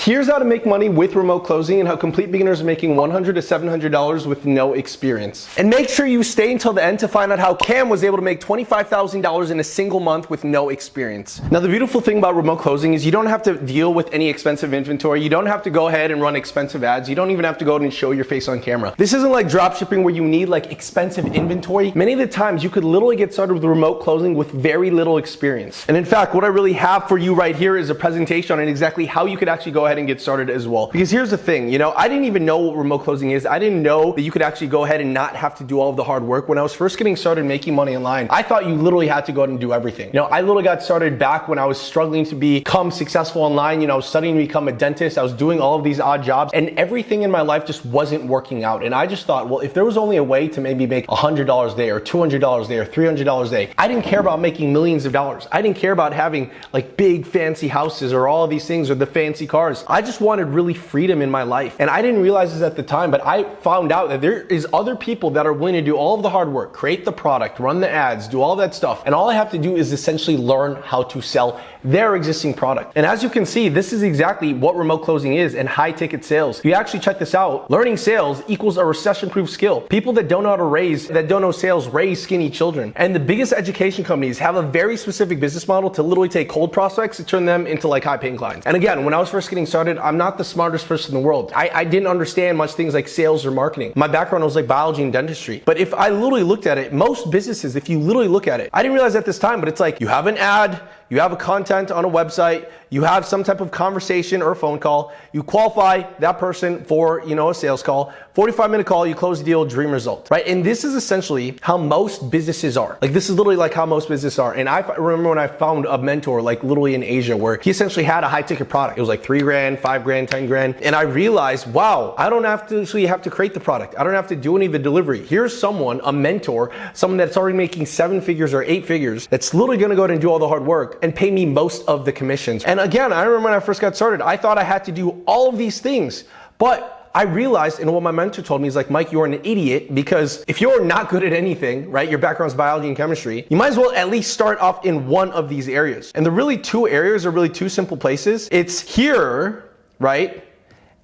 Here's how to make money with remote closing and how complete beginners are making $100 to $700 with no experience. And make sure you stay until the end to find out how Cam was able to make $25,000 in a single month with no experience. Now, the beautiful thing about remote closing is you don't have to deal with any expensive inventory. You don't have to go ahead and run expensive ads. You don't even have to go and show your face on camera. This isn't like drop shipping where you need like expensive inventory. Many of the times you could literally get started with remote closing with very little experience. And in fact, what I really have for you right here is a presentation on exactly how you could actually go ahead and get started as well. Because here's the thing, I didn't even know what remote closing is. I didn't know that you could actually go ahead and not have to do all of the hard work. When I was first getting started making money online, I thought you literally had to go ahead and do everything. I literally got started back when I was struggling to become successful online. I was studying to become a dentist. I was doing all of these odd jobs and everything in my life just wasn't working out. And I just thought, well, if there was only a way to maybe make $100 a day or $200 a day or $300 a day, I didn't care about making millions of dollars. I didn't care about having like big fancy houses or all of these things or the fancy cars. I just wanted really freedom in my life. And I didn't realize this at the time, but I found out that there is other people that are willing to do all of the hard work, create the product, run the ads, do all that stuff. And all I have to do is essentially learn how to sell their existing product. And as you can see, this is exactly what remote closing is and high ticket sales. If you actually check this out, learning sales equals a recession-proof skill. People that don't know how to that don't know sales raise skinny children. And the biggest education companies have a very specific business model to literally take cold prospects and turn them into like high paying clients. And again, when I was first getting started, I'm not the smartest person in the world. I didn't understand much things like sales or marketing. My background was like biology and dentistry. But if I literally looked at it, most businesses, if you literally look at it, I didn't realize at this time, but it's like you have an ad, you have a content on a website, you have some type of conversation or phone call, you qualify that person for, a sales call, 45-minute call, you close the deal, dream result, right? And this is essentially how most businesses are. Like this is literally like how most businesses are. And I remember when I found a mentor, like literally in Asia, where he essentially had a high ticket product. It was like $3,000, $5,000, $10,000. And I realized, wow, I don't have to create the product. I don't have to do any of the delivery. Here's someone, a mentor, someone that's already making 7 figures or 8 figures, that's literally gonna go ahead and do all the hard work and pay me most of the commissions. And again, I remember when I first got started, I thought I had to do all of these things, but I realized, and what my mentor told me is like, Mike, you're an idiot, because if you're not good at anything, right, your background's biology and chemistry, you might as well at least start off in one of these areas. And the really two areas are really two simple places. It's here, right?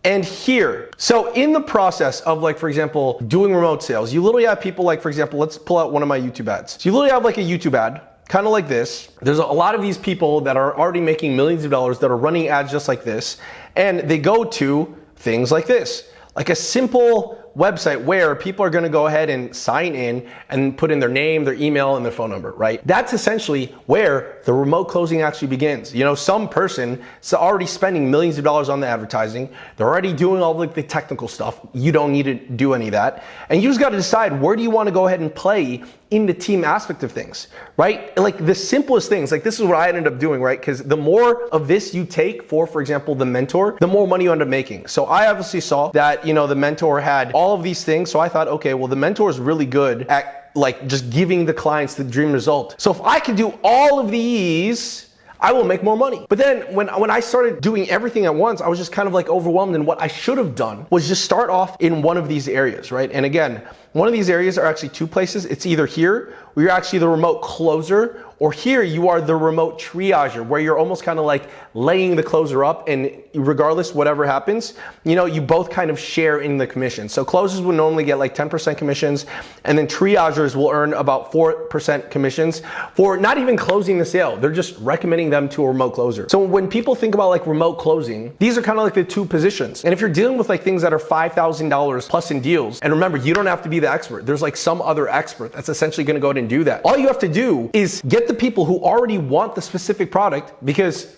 And here. So in the process of like, for example, doing remote sales, you literally have people like, for example, let's pull out one of my YouTube ads. So you literally have like a YouTube ad, kind of like this. There's a lot of these people that are already making millions of dollars that are running ads just like this. And they go to things like this, like a simple website where people are gonna go ahead and sign in and put in their name, their email, and their phone number, right? That's essentially where the remote closing actually begins. Some person is already spending millions of dollars on the advertising. They're already doing all like the technical stuff. You don't need to do any of that. And you just gotta decide, where do you wanna go ahead and play in the team aspect of things, right? Like the simplest things, like this is what I ended up doing, right? Because the more of this you take for example, the mentor, the more money you end up making. So I obviously saw that, the mentor had all of these things. So I thought, okay, well, the mentor is really good at like just giving the clients the dream result. So if I can do all of these, I will make more money. But then when I started doing everything at once, I was just kind of like overwhelmed, and what I should have done was just start off in one of these areas, right? And again, one of these areas are actually two places. It's either here, where you're actually the remote closer, or here you are the remote triager, where you're almost kind of like laying the closer up, and regardless whatever happens, you both kind of share in the commission. So closers would normally get like 10% commissions, and then triagers will earn about 4% commissions for not even closing the sale. They're just recommending them to a remote closer. So when people think about like remote closing, these are kind of like the two positions. And if you're dealing with like things that are $5,000 plus in deals, and remember, you don't have to be the expert. There's like some other expert that's essentially gonna go ahead and do that. All you have to do is get the people who already want the specific product, because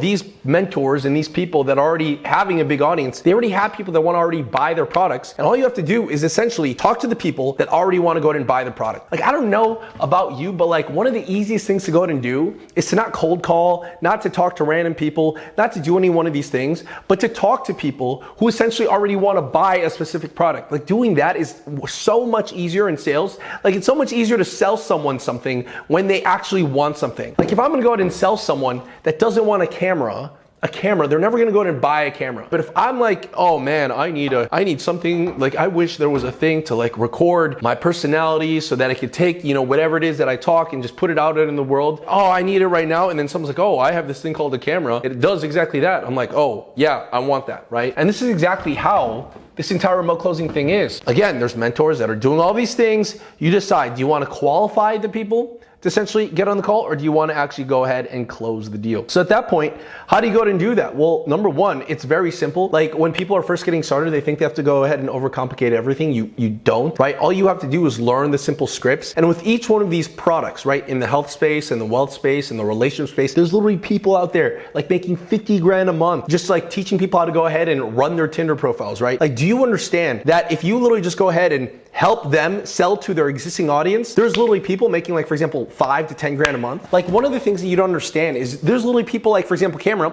these mentors and these people that are already having a big audience, they already have people that want to already buy their products. And all you have to do is essentially talk to the people that already want to go ahead and buy the product. Like, I don't know about you, but like one of the easiest things to go ahead and do is to not cold call, not to talk to random people, not to do any one of these things, but to talk to people who essentially already want to buy a specific product. Like, doing that is so much easier in sales. Like, it's so much easier to sell someone something when they actually want something. Like, if I'm gonna go ahead and sell someone that doesn't want a camera, a camera, they're never gonna go in and buy a camera. But if I'm like, oh man, I need something, like I wish there was a thing to like record my personality so that I could take, whatever it is that I talk and just put it out in the world. Oh, I need it right now. And then someone's like, oh, I have this thing called a camera. It does exactly that. I'm like, oh yeah, I want that, right? And this is exactly how this entire remote closing thing is. Again, there's mentors that are doing all these things. You decide, do you want to qualify the people to essentially get on the call, or do you want to actually go ahead and close the deal? So at that point, how do you go ahead and do that? Well, number one, it's very simple. Like when people are first getting started, they think they have to go ahead and overcomplicate everything. You don't, right? All you have to do is learn the simple scripts. And with each one of these products, right, in the health space and the wealth space and the relationship space, there's literally people out there like making 50 grand a month, just like teaching people how to go ahead and run their Tinder profiles, right? Like, do you understand that if you literally just go ahead and help them sell to their existing audience, there's literally people making, like, for example, 5 to 10 grand a month. Like, one of the things that you don't understand is there's literally people like, for example, Cameron,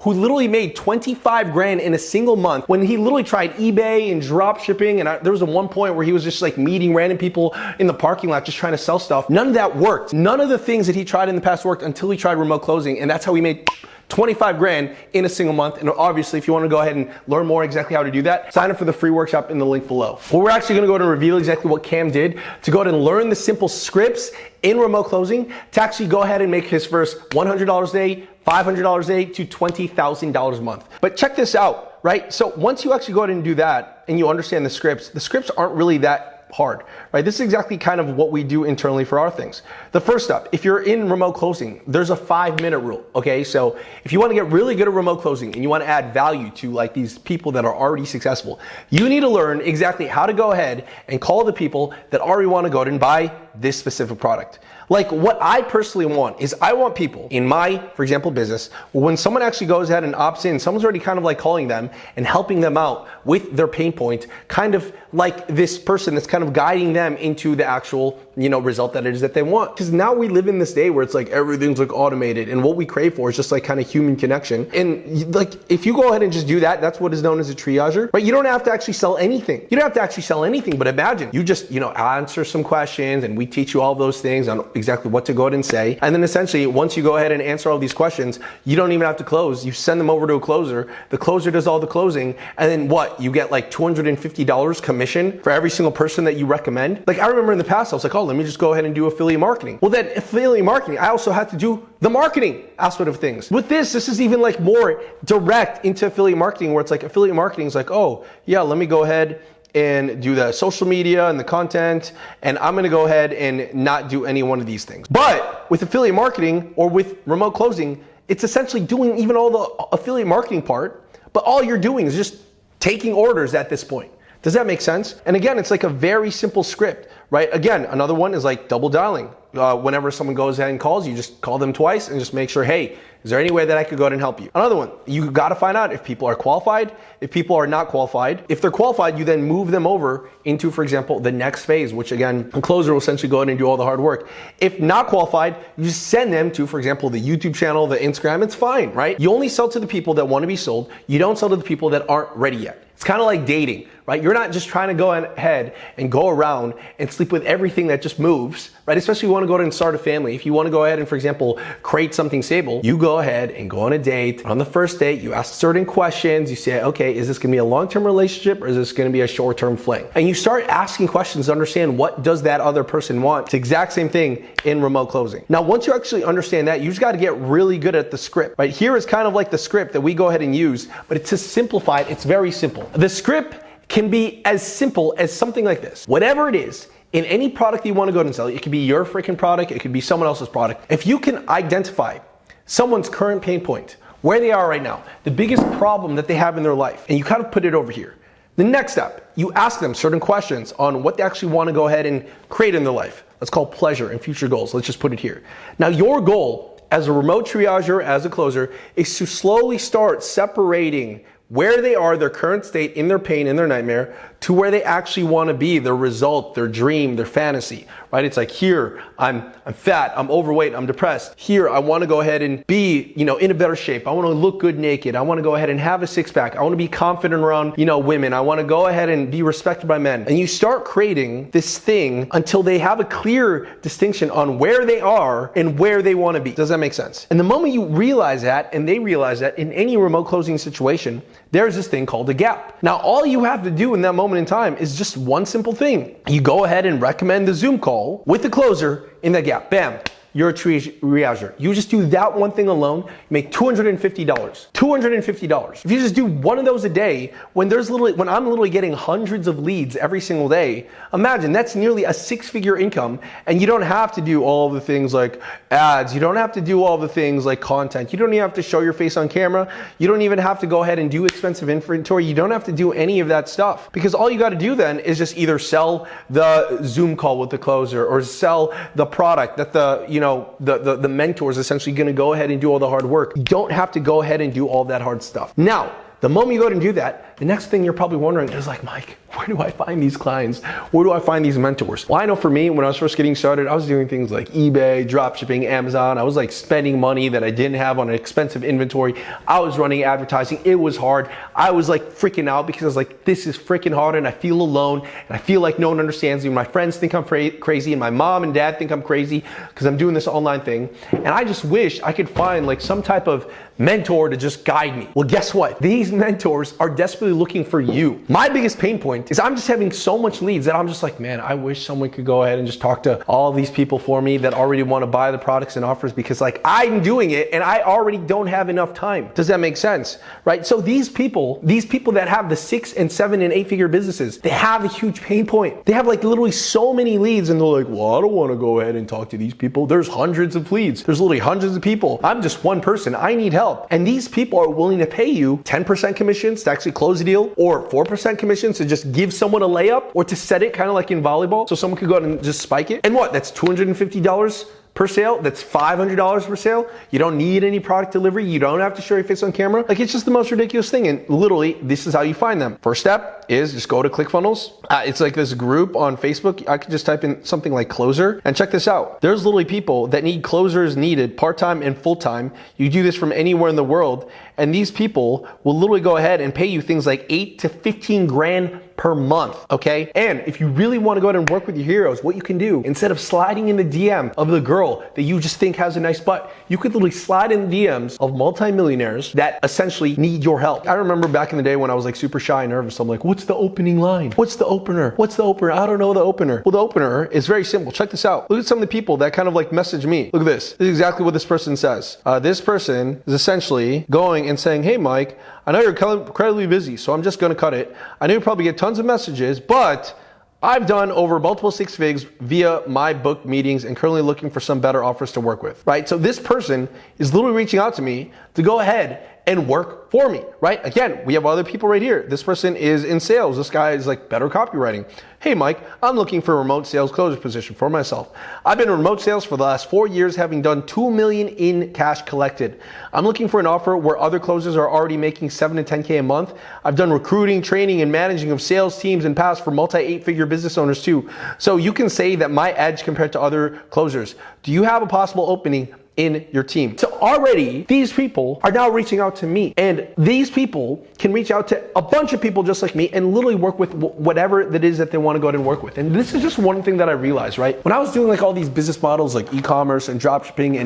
who literally made 25 grand in a single month when he literally tried eBay and drop shipping. And there was a one point where he was just like meeting random people in the parking lot just trying to sell stuff. None of that worked. None of the things that he tried in the past worked until he tried remote closing. And that's how he made 25 grand in a single month. And obviously, if you want to go ahead and learn more exactly how to do that, sign up for the free workshop in the link below. Well, we're actually going to go ahead and reveal exactly what Cam did to go ahead and learn the simple scripts in remote closing to actually go ahead and make his first $100 a day, $500 a day to $20,000 a month. But check this out, right? So once you actually go ahead and do that and you understand the scripts aren't really that hard, right? This is exactly kind of what we do internally for our things. The first step, if you're in remote closing, there's a 5-minute rule, okay? So if you want to get really good at remote closing and you want to add value to like these people that are already successful, you need to learn exactly how to go ahead and call the people that already want to go ahead and buy this specific product. Like what I personally want is I want people in my, for example, business, when someone actually goes ahead and opts in, someone's already kind of like calling them and helping them out with their pain point, kind of like this person that's kind of guiding them into the actual, result that it is that they want. Because now we live in this day where it's like everything's like automated, and what we crave for is just like kind of human connection. And like if you go ahead and just do that, that's what is known as a triager, right? You don't have to actually sell anything. You don't have to actually sell anything, but imagine you just, answer some questions and we teach you all those things on exactly what to go ahead and say. And then essentially, once you go ahead and answer all these questions, you don't even have to close. You send them over to a closer. The closer does all the closing. And then what? You get like $250 commission for every single person that you recommend. Like I remember in the past, I was like, oh, let me just go ahead and do affiliate marketing. Well, then affiliate marketing, I also had to do the marketing aspect of things. With this is even like more direct into affiliate marketing, where it's like affiliate marketing is like, oh yeah, let me go ahead and do the social media and the content, and I'm gonna go ahead and not do any one of these things. But with affiliate marketing or with remote closing, it's essentially doing even all the affiliate marketing part, but all you're doing is just taking orders at this point. Does that make sense? And again, it's like a very simple script, right? Again, another one is like double dialing. Whenever someone goes ahead and calls, you just call them twice and just make sure, hey, is there any way that I could go ahead and help you? Another one, you got to find out if people are qualified, if people are not qualified. If they're qualified, you then move them over into, for example, the next phase, which again, a closer will essentially go ahead and do all the hard work. If not qualified, you send them to, for example, the YouTube channel, the Instagram. It's fine, right? You only sell to the people that want to be sold. You don't sell to the people that aren't ready yet. It's kind of like dating, right? You're not just trying to go ahead and go around and sleep with everything that just moves, right? Especially if you want to go ahead and start a family. If you want to go ahead and, for example, create something stable, you go ahead and go on a date. On the first date, you ask certain questions. You say, okay, is this going to be a long-term relationship or is this going to be a short-term fling? And you start asking questions to understand what does that other person want. It's the exact same thing in remote closing. Now, once you actually understand that, you just got to get really good at the script, right? Here is kind of like the script that we go ahead and use, but to simplify it, it's very simple. The script can be as simple as something like this. Whatever it is, in any product that you want to go ahead and sell, it could be your freaking product, it could be someone else's product. If you can identify someone's current pain point, where they are right now, the biggest problem that they have in their life, and you kind of put it over here. The next step, you ask them certain questions on what they actually want to go ahead and create in their life. Let's call pleasure and future goals. Let's just put it here. Now, your goal as a remote triager, as a closer, is to slowly start separating where they are, their current state in their pain, in their nightmare, to where they actually want to be, their result, their dream, their fantasy, right? right? It's like, here, I'm fat, I'm overweight, I'm depressed. Here, I want to go ahead and be, in a better shape. I want to look good naked. I want to go ahead and have a six pack. I want to be confident around, women. I want to go ahead and be respected by men. And you start creating this thing until they have a clear distinction on where they are and where they want to be. Does that make sense? And the moment you realize that, and they realize that, in any remote closing situation, there's this thing called a gap. Now, all you have to do in that moment in time is just one simple thing. You go ahead and recommend the Zoom call with the closer in that gap. Bam. You're a triager. You just do that one thing alone, you make $250. $250. If you just do one of those a day, when I'm literally getting hundreds of leads every single day, imagine that's nearly a six-figure income, and you don't have to do all the things like ads. You don't have to do all the things like content. You don't even have to show your face on camera. You don't even have to go ahead and do expensive inventory. You don't have to do any of that stuff, because all you got to do then is just either sell the Zoom call with the closer or sell the product that the mentor is essentially going to go ahead and do all the hard work. You don't have to go ahead and do all that hard stuff. Now, the moment you go ahead and do that, the next thing you're probably wondering is like, Mike, where do I find these clients? Where do I find these mentors? Well, I know for me, when I was first getting started, I was doing things like eBay, dropshipping, Amazon. I was like spending money that I didn't have on an expensive inventory. I was running advertising. It was hard. I was like freaking out because I was like, this is freaking hard, and I feel alone, and I feel like no one understands me. My friends think I'm crazy, and my mom and dad think I'm crazy because I'm doing this online thing. And I just wish I could find like some type of mentor to just guide me. Well, guess what? These mentors are desperately looking for you. My biggest pain point is I'm just having so much leads that I'm just like, man, I wish someone could go ahead and just talk to all these people for me that already want to buy the products and offers, because like I'm doing it and I already don't have enough time. Does that make sense? Right? So these people that have the 6 and 7 and 8 figure businesses, they have a huge pain point. They have like literally so many leads, and they're like, well, I don't want to go ahead and talk to these people. There's hundreds of leads. There's literally hundreds of people. I'm just one person. I need help. And these people are willing to pay you 10% commissions to actually close a deal, or 4% commissions to just give someone a layup, or to set it kind of like in volleyball so someone could go out and just spike it. And what? That's $250 per sale. That's $500 per sale. You don't need any product delivery. You don't have to show your face on camera. Like, it's just the most ridiculous thing. And literally, this is how you find them. First step is just go to ClickFunnels. It's like this group on Facebook. I could just type in something like closer, and check this out. There's literally people that need closers needed part-time and full-time. You do this from anywhere in the world, and these people will literally go ahead and pay you things like 8 to 15 grand per month, okay? And if you really want to go ahead and work with your heroes, what you can do, instead of sliding in the DM of the girl that you just think has a nice butt, you could literally slide in the DMs of multimillionaires that essentially need your help. I remember back in the day when I was like super shy and nervous, I'm like, what's the opening line? What's the opener? What's the opener? I don't know the opener. Well, the opener is very simple. Check this out. Look at some of the people that kind of like message me. Look at this. This is exactly what this person says. This person is essentially going and saying, hey, Mike, I know you're incredibly busy, so I'm just going to cut it. I know you probably get tons of messages, but I've done over multiple 6 figs via my book meetings and currently looking for some better offers to work with, right? So this person is literally reaching out to me to go ahead and work for me, right? Again, we have other people right here. This person is in sales. This guy is like better copywriting. Hey, Mike, I'm looking for a remote sales closer position for myself. I've been in remote sales for the last 4 years, having done $2 million in cash collected. I'm looking for an offer where other closers are already making 7 to 10K a month. I've done recruiting, training, and managing of sales teams in past for multi-8-figure business owners too. So you can say that my edge compared to other closers. Do you have a possible opening in your team? So already these people are now reaching out to me, and these people can reach out to a bunch of people just like me and literally work with whatever that is that they want to go ahead and work with. And this is just one thing that I realized, right? When I was doing like all these business models like e-commerce and dropshipping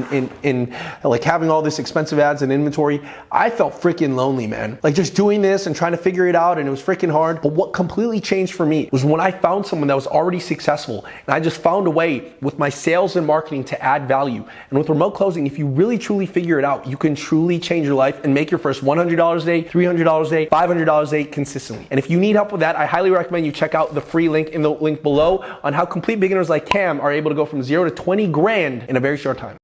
and like having all this expensive ads and inventory, I felt freaking lonely, man. Like just doing this and trying to figure it out, and it was freaking hard. But what completely changed for me was when I found someone that was already successful, and I just found a way with my sales and marketing to add value. And with remote closing, if you really truly figure it out, you can truly change your life and make your first $100 a day, $300 a day, $500 a day consistently. And if you need help with that, I highly recommend you check out the free link in the link below on how complete beginners like Cam are able to go from 0 to 20 grand in a very short time.